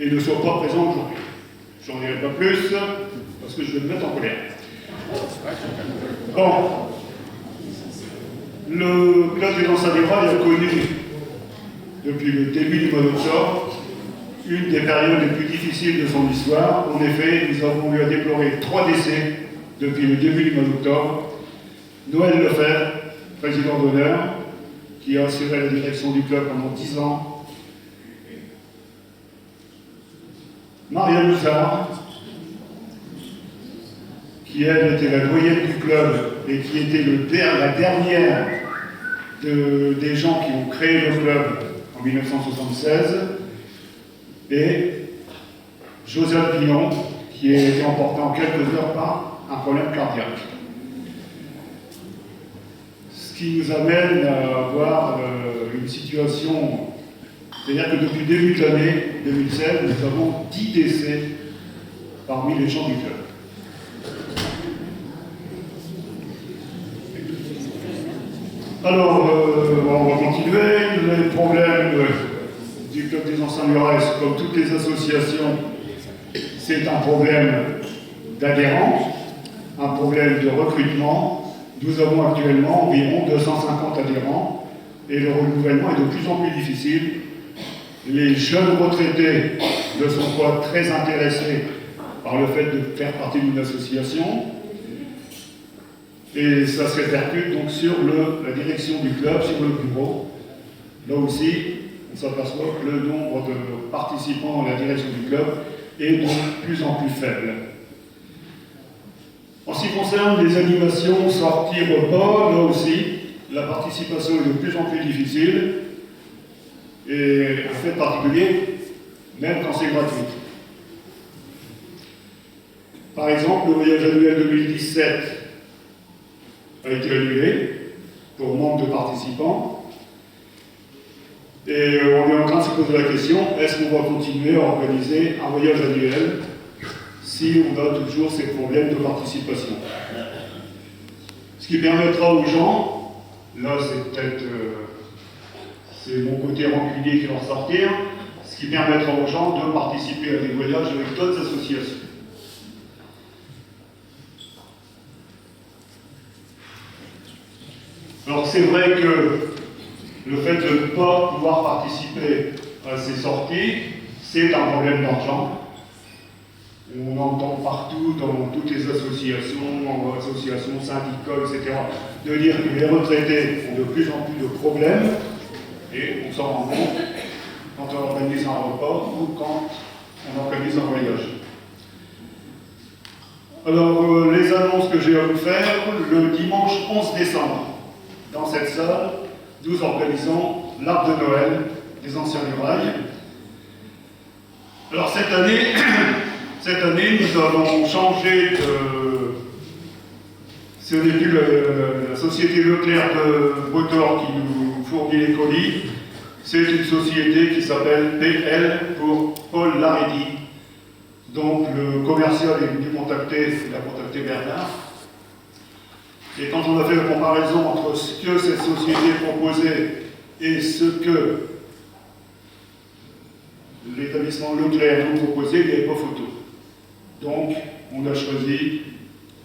et ne soit pas présent aujourd'hui. Je n'en dirai pas plus, parce que je vais me mettre en colère. Bon. Le club des anciens du rail a connu, depuis le début du mois d'octobre, une des périodes les plus difficiles de son histoire. En effet, nous avons eu à déplorer 3 décès depuis le début du mois d'octobre. Noël Lefebvre, président d'honneur, qui a assuré la direction du club pendant 10 ans. Maria Moussard, qui elle était la doyenne du club et qui était la dernière des gens qui ont créé le club en 1976, et Joseph Villon, qui a été emporté en quelques heures par un problème cardiaque. Ce qui nous amène à avoir une situation, c'est-à-dire que depuis le début de l'année 2016, nous avons 10 décès parmi les gens du club. Alors, on va continuer. Les problèmes du club des anciens Mureaux, comme toutes les associations, c'est un problème d'adhérents, un problème de recrutement. Nous avons actuellement environ 250 adhérents et le renouvellement est de plus en plus difficile. Les jeunes retraités ne sont pas très intéressés par le fait de faire partie d'une association. Et ça se répercute donc sur la direction du club, sur le bureau. Là aussi, on s'aperçoit que le nombre de participants à la direction du club est de plus en plus faible. En ce qui concerne les animations, sorties, repas, là aussi, la participation est de plus en plus difficile. Et un fait particulier, même quand c'est gratuit. Par exemple, le voyage annuel 2017 a été annulé pour manque de participants. Et on est en train de se poser la question, est-ce qu'on va continuer à organiser un voyage annuel si on a toujours ces problèmes de participation? Ce qui permettra aux gens, là c'est peut-être c'est mon côté rancunier qui va ressortir, ce qui permettra aux gens de participer à des voyages avec d'autres associations. Alors c'est vrai que le fait de ne pas pouvoir participer à ces sorties, c'est un problème d'argent. On entend partout, dans toutes les associations syndicales, etc., de dire que les retraités ont de plus en plus de problèmes, et on s'en rend compte quand on organise un repas ou quand on organise un voyage. Alors, les annonces que j'ai à vous faire, le dimanche 11 décembre, dans cette salle, nous organisons l'arbre de Noël des anciens murailles. Alors cette année, nous avons changé de... Ce n'est plus la société Leclerc de Beautor qui nous fournit les colis, c'est une société qui s'appelle PL pour Paul Laredi. Donc le commercial est venu contacter, il a contacté Bernard. Et quand on a fait la comparaison entre ce que cette société proposait et ce que l'établissement Leclerc nous proposait, il n'y avait pas photo. Donc, on a choisi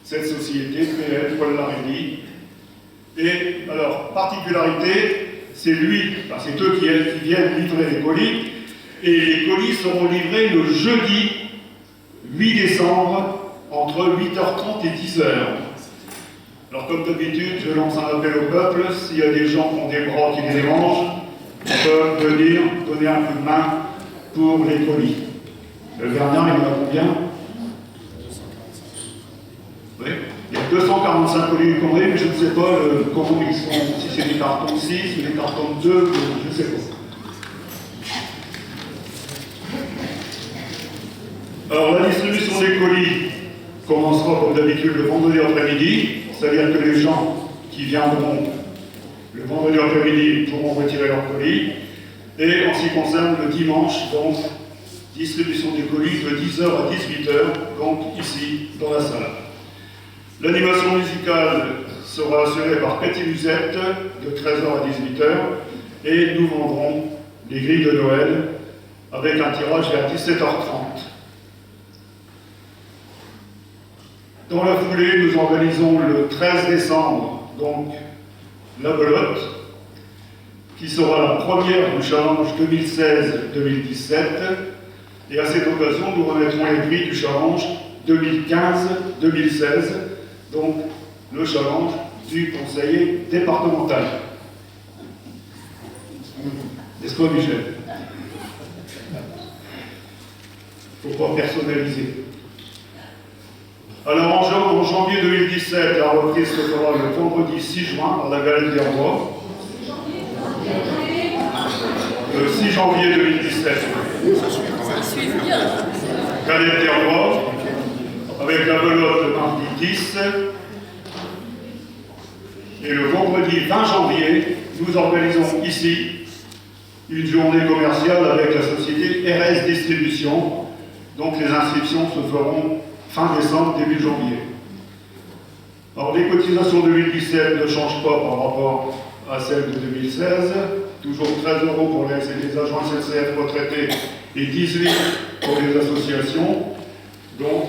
cette société, PL, Paul Laredi. Et, alors, particularité, c'est c'est eux qui viennent livrer les colis, et les colis seront livrés le jeudi 8 décembre, entre 8h30 et 10h. Alors, comme d'habitude, je lance un appel au peuple. S'il y a des gens qui ont des bras qui les dérangent, ils peuvent venir donner un coup de main pour les colis. Le Bernard, il y en a combien? Oui, il y a 245 colis congrès, mais je ne sais pas comment ils sont, si c'est des cartons 6 ou des cartons 2, je ne sais pas. Alors, la distribution des colis commencera comme d'habitude le vendredi après-midi. C'est-à-dire que les gens qui viendront le vendredi après-midi pourront retirer leurs colis. Et en ce qui concerne le dimanche, donc, distribution des colis de 10h à 18h, donc ici, dans la salle. L'animation musicale sera assurée par Petit Musette de 13h à 18h et nous vendrons les grilles de Noël avec un tirage vers 17h30. Dans la foulée, nous organisons le 13 décembre, donc, la belote, qui sera la première du challenge 2016-2017. Et à cette occasion, nous remettrons les prix du challenge 2015-2016, donc le challenge du conseiller départemental. N'est-ce pas, Michel? Il ne faut pas personnaliser. Alors, en janvier 2017, la reprise se fera le vendredi 6 juin à la Galette des Rois. Le 6 janvier 2017. Galette des Rois, avec la belote le mardi 10. Et le vendredi 20 janvier, nous organisons ici une journée commerciale avec la société RS Distribution. Donc les inscriptions se feront fin décembre, début janvier. Alors les cotisations 2017 ne changent pas par rapport à celles de 2016. Toujours 13 € pour les agents SNCF retraités et 18 pour les associations. Donc,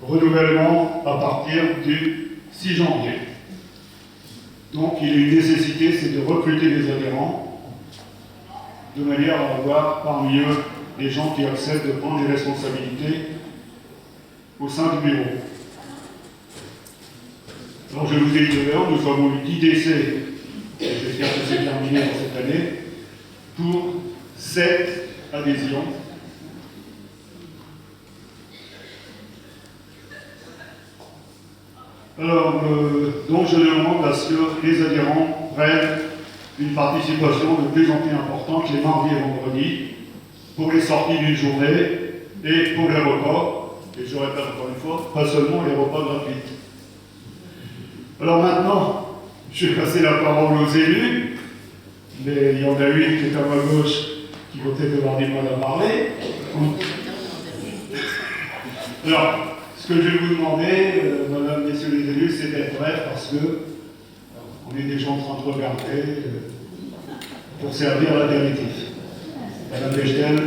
renouvellement à partir du 6 janvier. Donc il y a une nécessité, c'est de recruter des adhérents de manière à avoir parmi eux des gens qui acceptent de prendre des responsabilités au sein du bureau. Alors je vous ai dit tout à l'heure, nous avons eu 10 décès, j'espère que c'est terminé dans cette année, pour 7 adhésions. Alors, donc je demande à ce que les adhérents prennent une participation de plus en plus importante les mardis et vendredis pour les sorties d'une journée et pour les repas, et je répète encore une fois, pas seulement les repas gratuits. Alors maintenant, je vais passer la parole aux élus, mais il y en a une qui est à ma gauche qui va peut-être avoir du mal à parler. Alors, ce que je vais vous demander, madame, messieurs les élus, c'est d'être bref parce que on est déjà en train de regarder pour servir la vérité. Madame Bechtel,